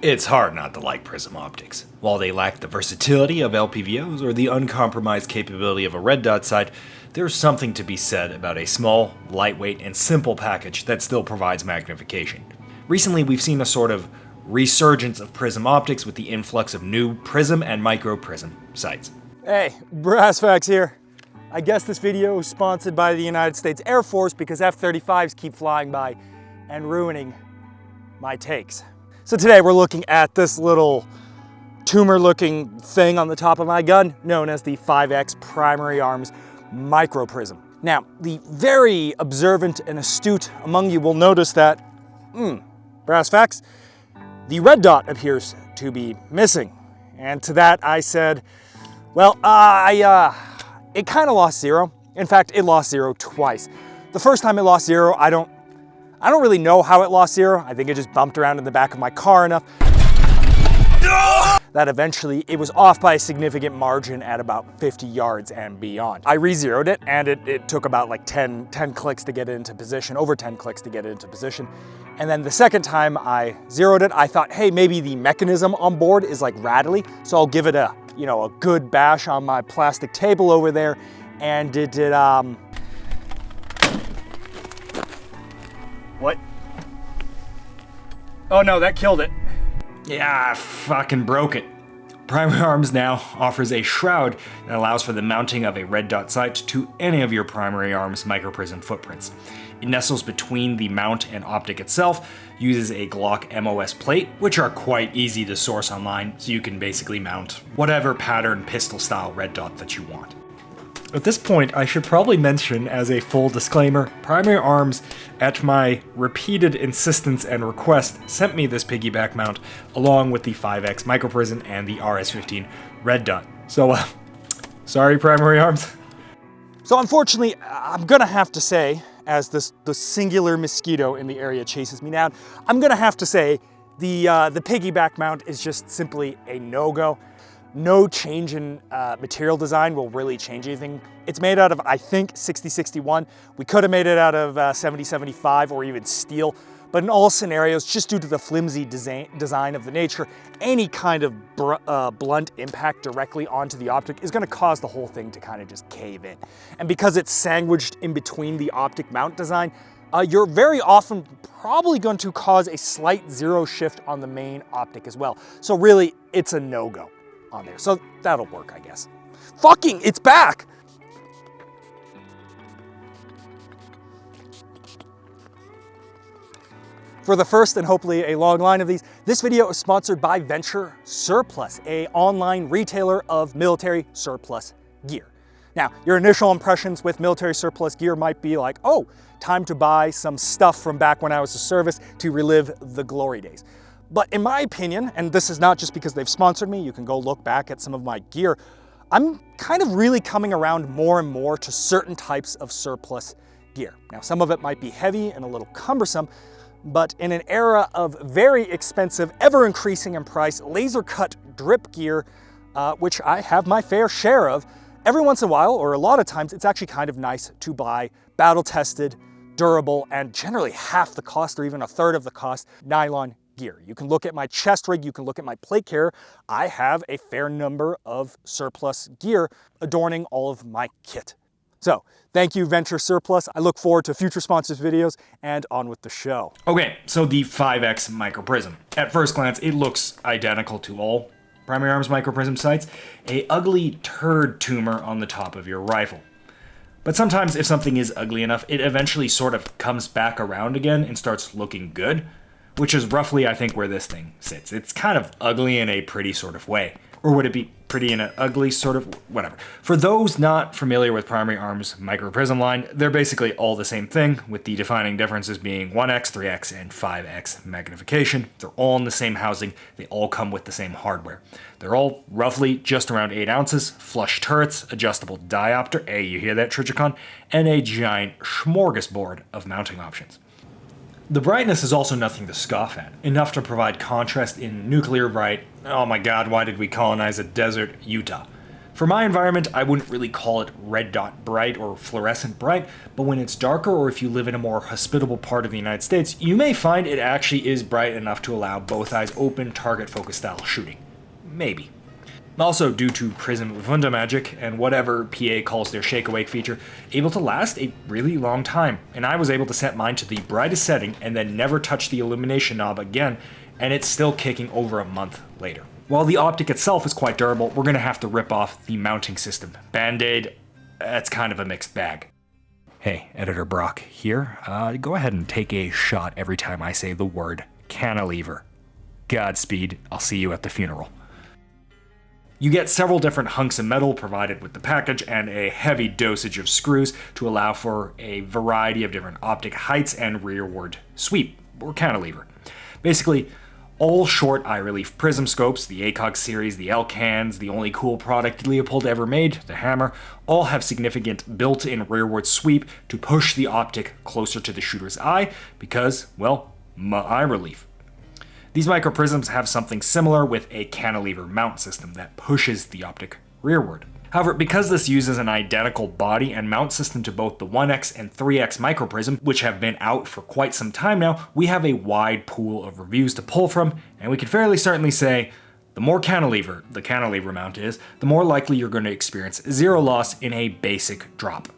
It's hard not to like prism optics. While they lack the versatility of LPVOs or the uncompromised capability of a red dot sight, there's something to be said about a small, lightweight, and simple package that still provides magnification. Recently, we've seen a sort of resurgence of prism optics with the influx of new prism and microprism sights. Hey, brassfacts here. I guess this video is sponsored by the United States Air Force because F-35s keep flying by and ruining my takes. So today we're looking at this little tumor-looking thing on the top of my gun, known as the 5X Primary Arms Microprism. Now, the very observant and astute among you will notice that, brass facts, the red dot appears to be missing. And to that I said, well, it kind of lost zero. In fact, it lost zero twice. The first time it lost zero, I don't really know how it lost zero. I think it just bumped around in the back of my car enough that eventually it was off by a significant margin at about 50 yards and beyond. I re-zeroed it, and it took about like 10 clicks to get it into position, over 10 clicks to get it into position. And then the second time I zeroed it, I thought, hey, maybe the mechanism on board is like rattly, so I'll give it a good bash on my plastic table over there, and it did, What? Oh no, that killed it. Yeah, I fucking broke it. Primary Arms now offers a shroud that allows for the mounting of a red dot sight to any of your Primary Arms microprism footprints. It nestles between the mount and optic itself, uses a Glock MOS plate, which are quite easy to source online, so you can basically mount whatever pattern pistol style red dot that you want. At this point, I should probably mention as a full disclaimer, Primary Arms, at my repeated insistence and request, sent me this piggyback mount along with the 5X Microprism and the RS-15 red dot. So, sorry Primary Arms. So unfortunately, I'm gonna have to say, as the singular mosquito in the area chases me down, I'm gonna have to say the piggyback mount is just simply a no-go. No change in material design will really change anything. It's made out of, I think, 6061. We could have made it out of 7075 or even steel, but in all scenarios, just due to the flimsy design of the nature, any kind of blunt impact directly onto the optic is going to cause the whole thing to kind of just cave in. And because it's sandwiched in between the optic mount design, you're very often probably going to cause a slight zero shift on the main optic as well. So really, it's a no-go on there. So that'll work, I guess. Fucking, it's back! For the first and hopefully a long line of these, this video is sponsored by Venture Surplus, an online retailer of military surplus gear. Now, your initial impressions with military surplus gear might be like, oh, time to buy some stuff from back when I was in service to relive the glory days. But in my opinion, and this is not just because they've sponsored me, you can go look back at some of my gear, I'm kind of really coming around more and more to certain types of surplus gear. Now, some of it might be heavy and a little cumbersome, but in an era of very expensive, ever increasing in price, laser cut drip gear, which I have my fair share of, every once in a while, or a lot of times, it's actually kind of nice to buy battle-tested, durable, and generally half the cost or even a third of the cost nylon gear. You can look at my chest rig, you can look at my plate carrier. I have a fair number of surplus gear adorning all of my kit. So, thank you, Venture Surplus. I look forward to future sponsors videos, and on with the show. Okay, so the 5X Microprism. At first glance, it looks identical to all Primary Arms Microprism sights, a ugly turd tumor on the top of your rifle. But sometimes if something is ugly enough, it eventually sort of comes back around again and starts looking good, which is roughly, I think, where this thing sits. It's kind of ugly in a pretty sort of way. Or would it be pretty in an ugly sort of, whatever. For those not familiar with Primary Arms Microprism line, they're basically all the same thing, with the defining differences being 1X, 3X, and 5X magnification. They're all in the same housing, they all come with the same hardware. They're all roughly just around 8 ounces, flush turrets, adjustable diopter, hey, you hear that, Trijicon, and a giant smorgasbord of mounting options. The brightness is also nothing to scoff at, enough to provide contrast in nuclear bright, oh my god, why did we colonize a desert, Utah. For my environment, I wouldn't really call it red dot bright or fluorescent bright, but when it's darker or if you live in a more hospitable part of the United States, you may find it actually is bright enough to allow both eyes open target focus style shooting. Maybe. Also, due to Prism Wunda Magic and whatever PA calls their Shake Awake feature, able to last a really long time, and I was able to set mine to the brightest setting and then never touch the illumination knob again, and it's still kicking over a month later. While the Optic itself is quite durable, we're going to have to rip off the mounting system. Band-Aid, that's kind of a mixed bag. Hey, Editor Brock here. Go ahead and take a shot every time I say the word cantilever. Godspeed, I'll see you at the funeral. You get several different hunks of metal provided with the package and a heavy dosage of screws to allow for a variety of different optic heights and rearward sweep, or cantilever. Basically, all short eye relief prism scopes, the ACOG series, the L-cans, the only cool product Leopold ever made, the hammer, all have significant built-in rearward sweep to push the optic closer to the shooter's eye because, well, eye relief. These microprisms have something similar with a cantilever mount system that pushes the optic rearward. However, because this uses an identical body and mount system to both the 1x and 3x microprism, which have been out for quite some time now, we have a wide pool of reviews to pull from, and we can fairly certainly say the more cantilever the cantilever mount is, the more likely you're going to experience zero loss in a basic drop.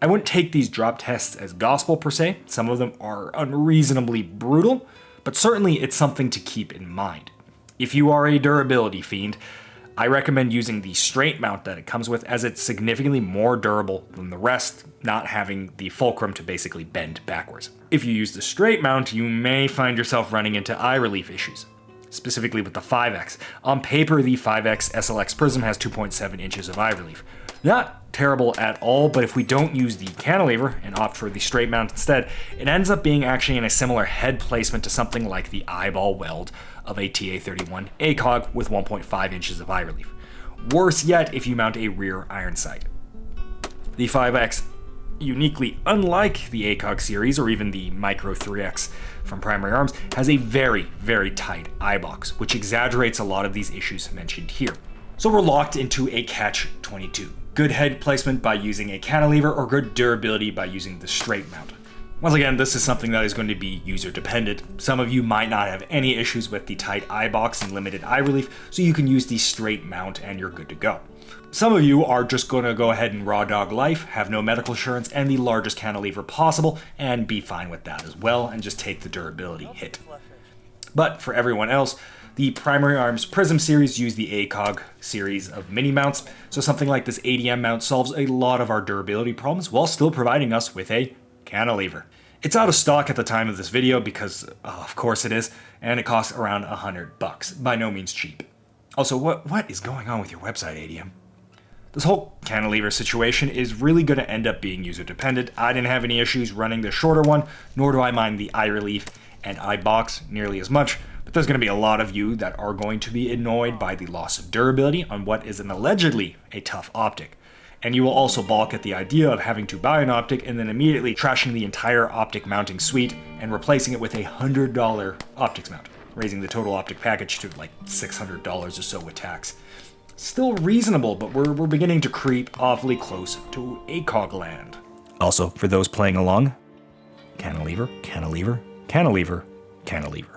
I wouldn't take these drop tests as gospel per se, some of them are unreasonably brutal, but certainly it's something to keep in mind. If you are a durability fiend, I recommend using the straight mount that it comes with as it's significantly more durable than the rest, not having the fulcrum to basically bend backwards. If you use the straight mount, you may find yourself running into eye relief issues, specifically with the 5X. On paper, the 5X SLX Prism has 2.7 inches of eye relief. Not terrible at all, but if we don't use the cantilever and opt for the straight mount instead, it ends up being actually in a similar head placement to something like the eyeball weld of a TA31 ACOG with 1.5 inches of eye relief. Worse yet if you mount a rear iron sight. The 5X, uniquely unlike the ACOG series or even the Micro 3X from Primary Arms, has a very, very tight eye box, which exaggerates a lot of these issues mentioned here. So we're locked into a catch-22. Good head placement by using a cantilever or good durability by using the straight mount. Once again, this is something that is going to be user dependent. Some of you might not have any issues with the tight eye box and limited eye relief, so you can use the straight mount and you're good to go. Some of you are just going to go ahead and raw dog life, have no medical insurance, and the largest cantilever possible, and be fine with that as well, and just take the durability hit. But for everyone else, the Primary Arms Prism series use the ACOG series of mini mounts, so something like this ADM mount solves a lot of our durability problems while still providing us with a cantilever. It's out of stock at the time of this video because, of course it is, and it costs around $100. By no means cheap. Also, what is going on with your website, ADM? This whole cantilever situation is really going to end up being user dependent. I didn't have any issues running the shorter one, nor do I mind the eye relief and eye box nearly as much, but there's going to be a lot of you that are going to be annoyed by the loss of durability on what is an allegedly a tough optic. And you will also balk at the idea of having to buy an optic and then immediately trashing the entire optic mounting suite and replacing it with a $100 optics mount, raising the total optic package to like $600 or so with tax. Still reasonable, but we're beginning to creep awfully close to ACOG land. Also, for those playing along, cantilever, cantilever, cantilever, cantilever.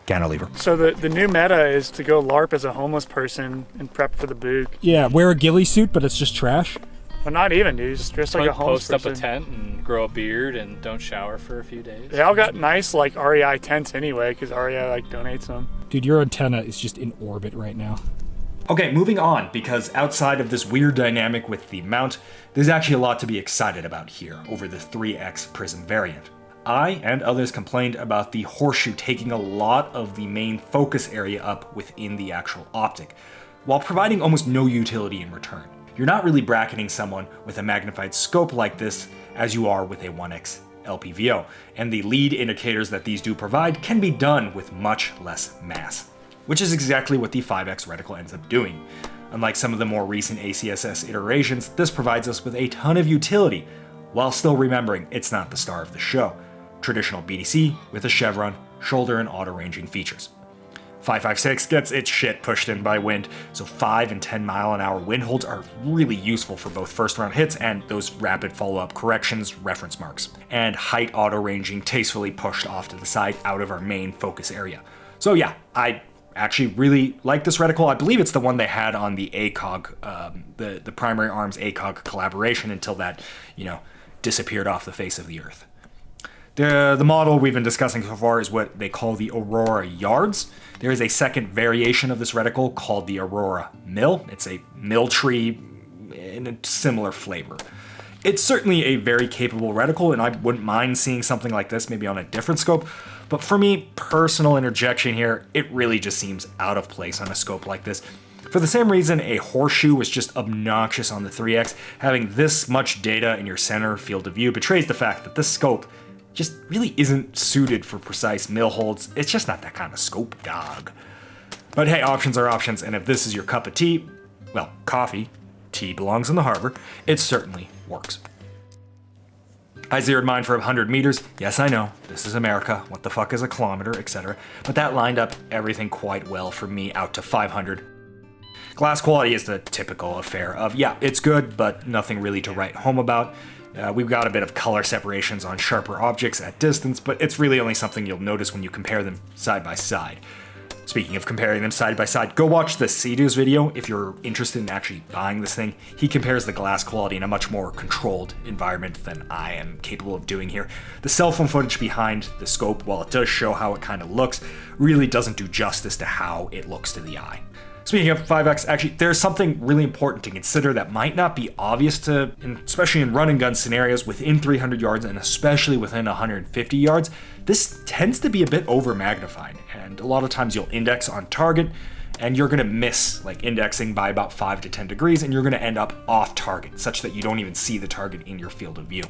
Cantilever. So the new meta is to go LARP as a homeless person and prep for the boog. Yeah, wear a ghillie suit, but it's just trash. Well, not even, dude. Just dress like a homeless Post person. up a tent and grow a beard and don't shower for a few days. They all got nice like REI tents anyway, because REI like donates them. Dude, your antenna is just in orbit right now. Okay, moving on, because outside of this weird dynamic with the mount, there's actually a lot to be excited about here over the 3X Prism variant. I and others complained about the horseshoe taking a lot of the main focus area up within the actual optic, while providing almost no utility in return. You're not really bracketing someone with a magnified scope like this as you are with a 1X LPVO, and the lead indicators that these do provide can be done with much less mass, which is exactly what the 5X reticle ends up doing. Unlike some of the more recent ACSS iterations, this provides us with a ton of utility, while still remembering it's not the star of the show. Traditional BDC with a chevron, shoulder, and auto-ranging features. 5.56 gets its shit pushed in by wind, so 5 and 10 mile an hour wind holds are really useful for both first round hits and those rapid follow-up corrections reference marks. And height auto ranging tastefully pushed off to the side out of our main focus area. So yeah, I actually really like this reticle. I believe it's the one they had on the ACOG, the Primary Arms ACOG collaboration until that, disappeared off the face of the earth. The model we've been discussing so far is what they call the Aurora Yards. There is a second variation of this reticle called the Aurora Mill. It's a mill tree in a similar flavor. It's certainly a very capable reticle, and I wouldn't mind seeing something like this maybe on a different scope. But for me, personal interjection here, it really just seems out of place on a scope like this. For the same reason a horseshoe was just obnoxious on the 3X, having this much data in your center field of view betrays the fact that this scope just really isn't suited for precise mill holds. It's just not that kind of scope, dog. But hey, options are options, and if this is your cup of tea, well, coffee, tea belongs in the harbor, it certainly works. I zeroed mine for 100 meters. Yes, I know, this is America, what the fuck is a kilometer, etc. But that lined up everything quite well for me out to 500. Glass quality is the typical affair of, yeah, it's good, but nothing really to write home about. We've got a bit of color separations on sharper objects at distance, but it's really only something you'll notice when you compare them side by side. Speaking of comparing them side by side, go watch the Seedo's video if you're interested in actually buying this thing. He compares the glass quality in a much more controlled environment than I am capable of doing here. The cell phone footage behind the scope, while it does show how it kind of looks, really doesn't do justice to how it looks to the eye. Speaking of 5X, actually, there's something really important to consider that might not be obvious to, especially in run and gun scenarios within 300 yards and especially within 150 yards. This tends to be a bit over magnified, and a lot of times you'll index on target and you're gonna miss like indexing by about 5 to 10 degrees and you're gonna end up off target such that you don't even see the target in your field of view.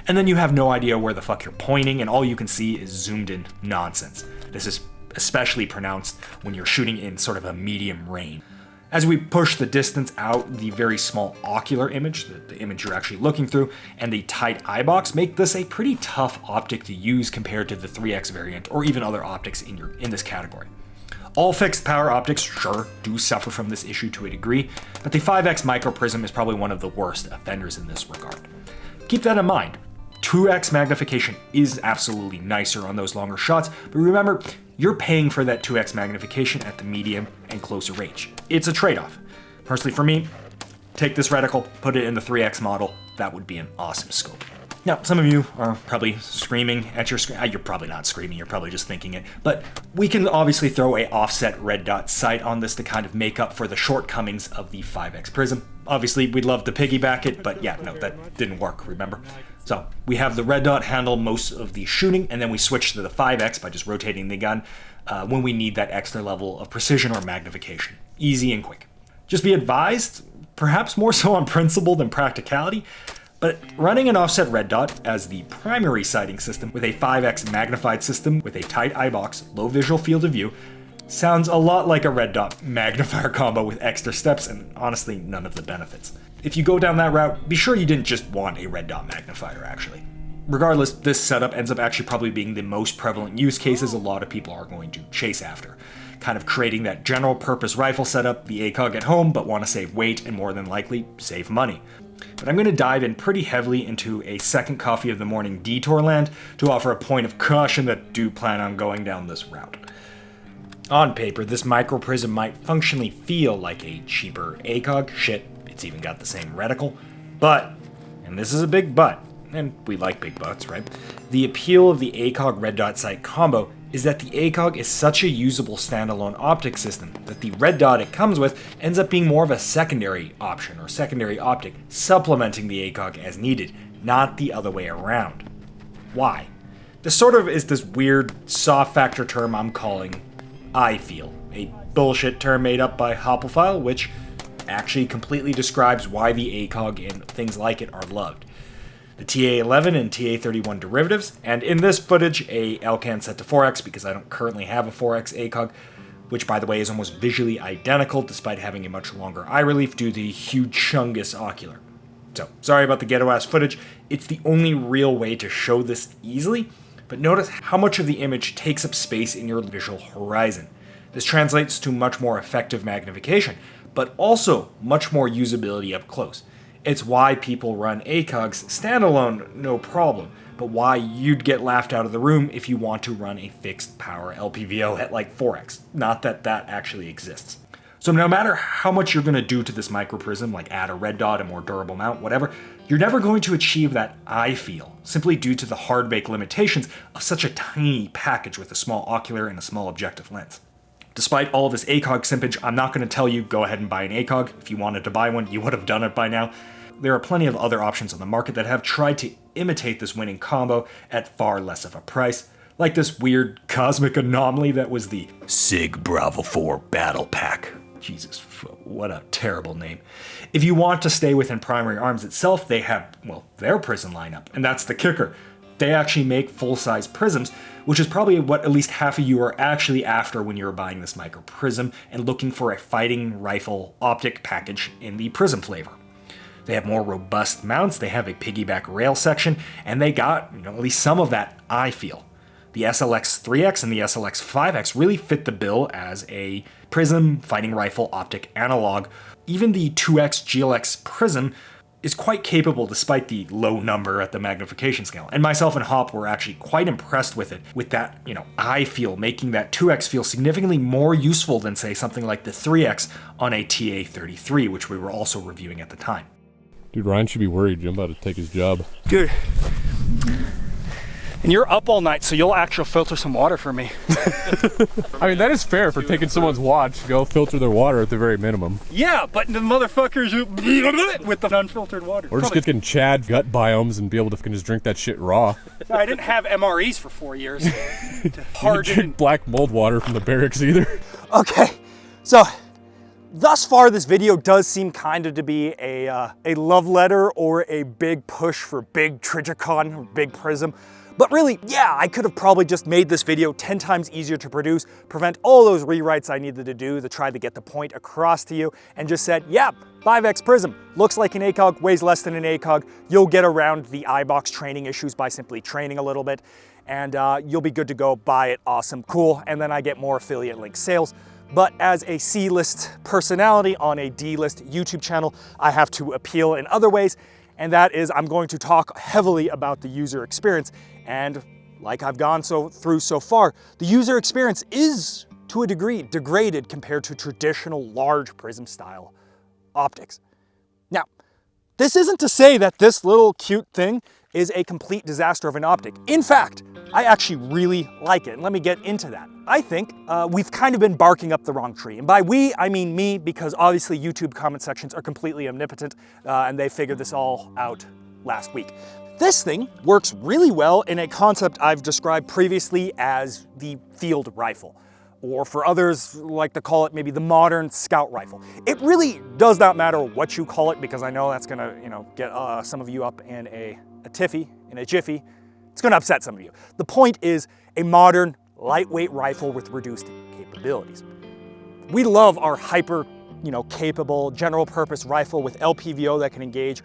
And then you have no idea where the fuck you're pointing and all you can see is zoomed in nonsense. This is especially pronounced when you're shooting in sort of a medium range. As we push the distance out, the very small ocular image, the image you're actually looking through, and the tight eye box make this a pretty tough optic to use compared to the 3X variant or even other optics in this category. All fixed power optics, sure, do suffer from this issue to a degree, but the 5X Microprism is probably one of the worst offenders in this regard. Keep that in mind. 2X magnification is absolutely nicer on those longer shots, but remember, you're paying for that 2X magnification at the medium and closer range. It's a trade-off. Personally for me, take this reticle, put it in the 3X model, that would be an awesome scope. Now, some of you are probably screaming at your screen. You're probably not screaming, you're probably just thinking it. But we can obviously throw a offset red dot sight on this to kind of make up for the shortcomings of the 5X Prism. Obviously, we'd love to piggyback it, but yeah, no, that didn't work, remember? So we have the red dot handle most of the shooting, and then we switch to the 5X by just rotating the gun when we need that extra level of precision or magnification. Easy and quick. Just be advised, perhaps more so on principle than practicality, but running an offset red dot as the primary sighting system with a 5X magnified system with a tight eye box, low visual field of view, sounds a lot like a red dot magnifier combo with extra steps and honestly none of the benefits. If you go down that route, be sure you didn't just want a red dot magnifier actually. Regardless, this setup ends up actually probably being the most prevalent use cases a lot of people are going to chase after. Kind of creating that general purpose rifle setup, the ACOG at home, but want to save weight and more than likely save money. But I'm going to dive in pretty heavily into a second coffee of the morning detour land to offer a point of caution that do plan on going down this route. On paper, this Microprism might functionally feel like a cheaper ACOG, shit, it's even got the same reticle, but, and this is a big but, and we like big butts, right? The appeal of the ACOG red dot sight combo is that the ACOG is such a usable standalone optic system that the red dot it comes with ends up being more of a secondary option or secondary optic, supplementing the ACOG as needed, not the other way around. Why? This sort of is this weird soft factor term I'm calling I feel, a bullshit term made up by Hopplefile, which actually completely describes why the ACOG and things like it are loved. The TA11 and TA31 derivatives, and in this footage, a LCAN set to 4X because I don't currently have a 4X ACOG, which by the way is almost visually identical despite having a much longer eye relief due to the humongous ocular. So, sorry about the ghetto-ass footage, it's the only real way to show this easily, but notice how much of the image takes up space in your visual horizon. This translates to much more effective magnification, but also much more usability up close. It's why people run ACOGs standalone, no problem, but why you'd get laughed out of the room if you want to run a fixed power LPVO at like 4x. Not that that actually exists. So no matter how much you're going to do to this microprism, like add a red dot, a more durable mount, whatever, you're never going to achieve that eye feel, simply due to the hard-bake limitations of such a tiny package with a small ocular and a small objective lens. Despite all this ACOG simpage, I'm not going to tell you go ahead and buy an ACOG. If you wanted to buy one, you would have done it by now. There are plenty of other options on the market that have tried to imitate this winning combo at far less of a price, like this weird cosmic anomaly that was the Sig Bravo 4 Battle Pack. Jesus, what a terrible name. If you want to stay within Primary Arms itself, they have, well, their prism lineup, and that's the kicker. They actually make full-size prisms, which is probably what at least half of you are actually after when you're buying this Microprism and looking for a fighting rifle optic package in the prism flavor. They have more robust mounts, they have a piggyback rail section, and they got, at least some of that eye feel. The SLX 3X and the SLX 5X really fit the bill as a prism fighting rifle optic analog. Even the 2X GLX prism is quite capable despite the low number at the magnification scale. And myself and Hop were actually quite impressed with it, with that, eye feel, making that 2X feel significantly more useful than, say, something like the 3X on a TA-33, which we were also reviewing at the time. Dude, Ryan should be worried. I'm about to take his job. Dude. And you're up all night, so you'll actually filter some water for me. I mean, that is fair for taking someone's watch. Go filter their water at the very minimum. Yeah, but the motherfuckers who with the unfiltered water. Or just getting Chad gut biomes and be able to just drink that shit raw. No, I didn't have MREs for 4 years. Hard drink black mold water from the barracks either. Okay, so thus far this video does seem kind of to be a love letter or a big push for big Trigicon or big Prism. But really, yeah, I could have probably just made this video 10 times easier to produce, prevent all those rewrites I needed to do to try to get the point across to you, and just said, yeah, 5X Prism, looks like an ACOG, weighs less than an ACOG, you'll get around the eye box training issues by simply training a little bit, and you'll be good to go, buy it, awesome, cool, and then I get more affiliate link sales. But as a C-list personality on a D-list YouTube channel, I have to appeal in other ways, and that is I'm going to talk heavily about the user experience. And like I've gone through so far, the user experience is, to a degree, degraded compared to traditional large prism style optics. Now, this isn't to say that this little cute thing is a complete disaster of an optic. In fact, I actually really like it, and let me get into that. I think we've kind of been barking up the wrong tree. And by we, I mean me, because obviously YouTube comment sections are completely omnipotent, and they figured this all out last week. This thing works really well in a concept I've described previously as the field rifle, or for others like to call it maybe the modern scout rifle. It really does not matter what you call it, because I know that's gonna get some of you up in a tiffy, in a jiffy. It's gonna upset some of you. The point is a modern lightweight rifle with reduced capabilities. We love our hyper capable general purpose rifle with LPVO that can engage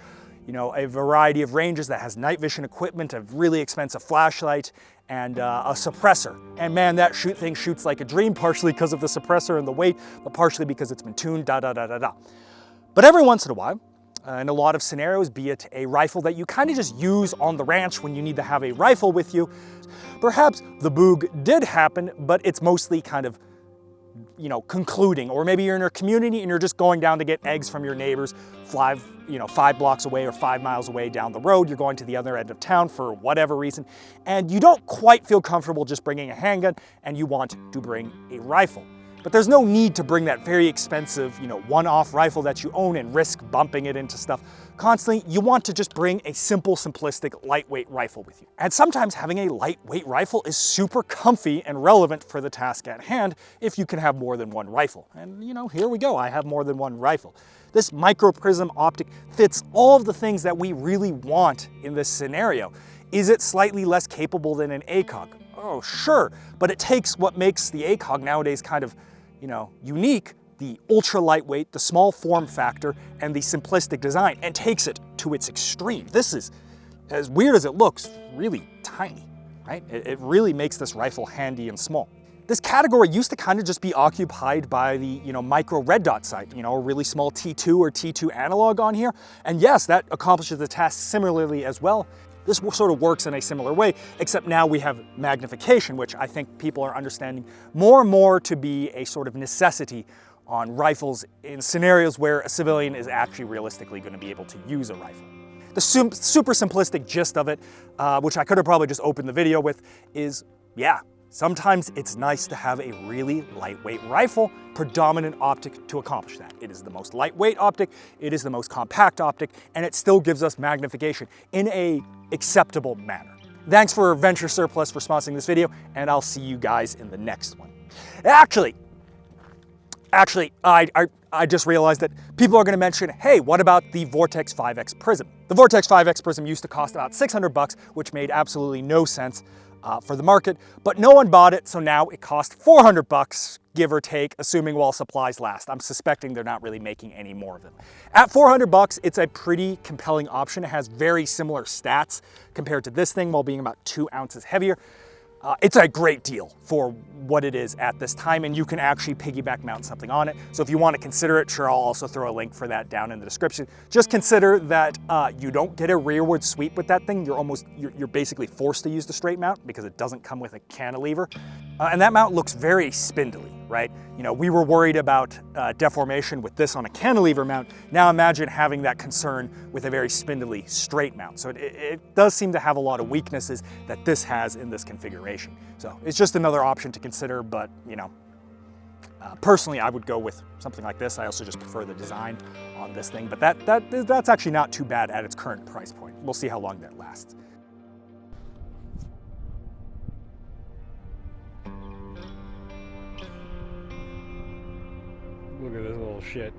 a variety of ranges, that has night vision equipment, a really expensive flashlight, and a suppressor. And man, that thing shoots like a dream, partially because of the suppressor and the weight, but partially because it's been tuned, But every once in a while, in a lot of scenarios, be it a rifle that you kind of just use on the ranch when you need to have a rifle with you, perhaps the boog did happen, but it's mostly kind of concluding, or maybe you're in your community and you're just going down to get eggs from your neighbors 5 blocks away or 5 miles away down the road. You're going to the other end of town for whatever reason, and you don't quite feel comfortable just bringing a handgun, and you want to bring a rifle. But there's no need to bring that very expensive, one-off rifle that you own and risk bumping it into stuff constantly. You want to just bring a simple, simplistic, lightweight rifle with you. And sometimes having a lightweight rifle is super comfy and relevant for the task at hand if you can have more than one rifle. And here we go, I have more than one rifle. This Microprism optic fits all of the things that we really want in this scenario. Is it slightly less capable than an ACOG? Oh, sure, but it takes what makes the ACOG nowadays kind of unique, the ultra lightweight, the small form factor, and the simplistic design, and takes it to its extreme. This is, as weird as it looks, really tiny, right? It really makes this rifle handy and small. This category used to kind of just be occupied by the, micro red dot sight, a really small T2 or T2 analog on here. And yes, that accomplishes the task similarly as well. This sort of works in a similar way, except now we have magnification, which I think people are understanding more and more to be a sort of necessity on rifles in scenarios where a civilian is actually realistically going to be able to use a rifle. The super simplistic gist of it, which I could have probably just opened the video with, is, yeah, sometimes it's nice to have a really lightweight rifle, predominant optic to accomplish that. It is the most lightweight optic, it is the most compact optic, and it still gives us magnification in a acceptable manner. Thanks for Venture Surplus for sponsoring this video, and I'll see you guys in the next one. Actually, I just realized that people are going to mention, hey, what about the Vortex 5X Prism? The Vortex 5X Prism used to cost about $600, which made absolutely no sense for the market, but no one bought it, so now it costs $400, give or take, assuming while supplies last. I'm suspecting they're not really making any more of them. At $400, it's a pretty compelling option. It has very similar stats compared to this thing while being about 2 ounces heavier. It's a great deal for what it is at this time, and you can actually piggyback mount something on it. So if you want to consider it, sure, I'll also throw a link for that down in the description. Just consider that you don't get a rearward sweep with that thing. You're basically forced to use the straight mount because it doesn't come with a cantilever. And that mount looks very spindly, right? We were worried about deformation with this on a cantilever mount. Now imagine having that concern with a very spindly straight mount. So it does seem to have a lot of weaknesses that this has in this configuration. So it's just another option to consider, but personally I would go with something like this. I also just prefer the design on this thing, but that's actually not too bad at its current price point. We'll see how long that lasts. Look at this little shit.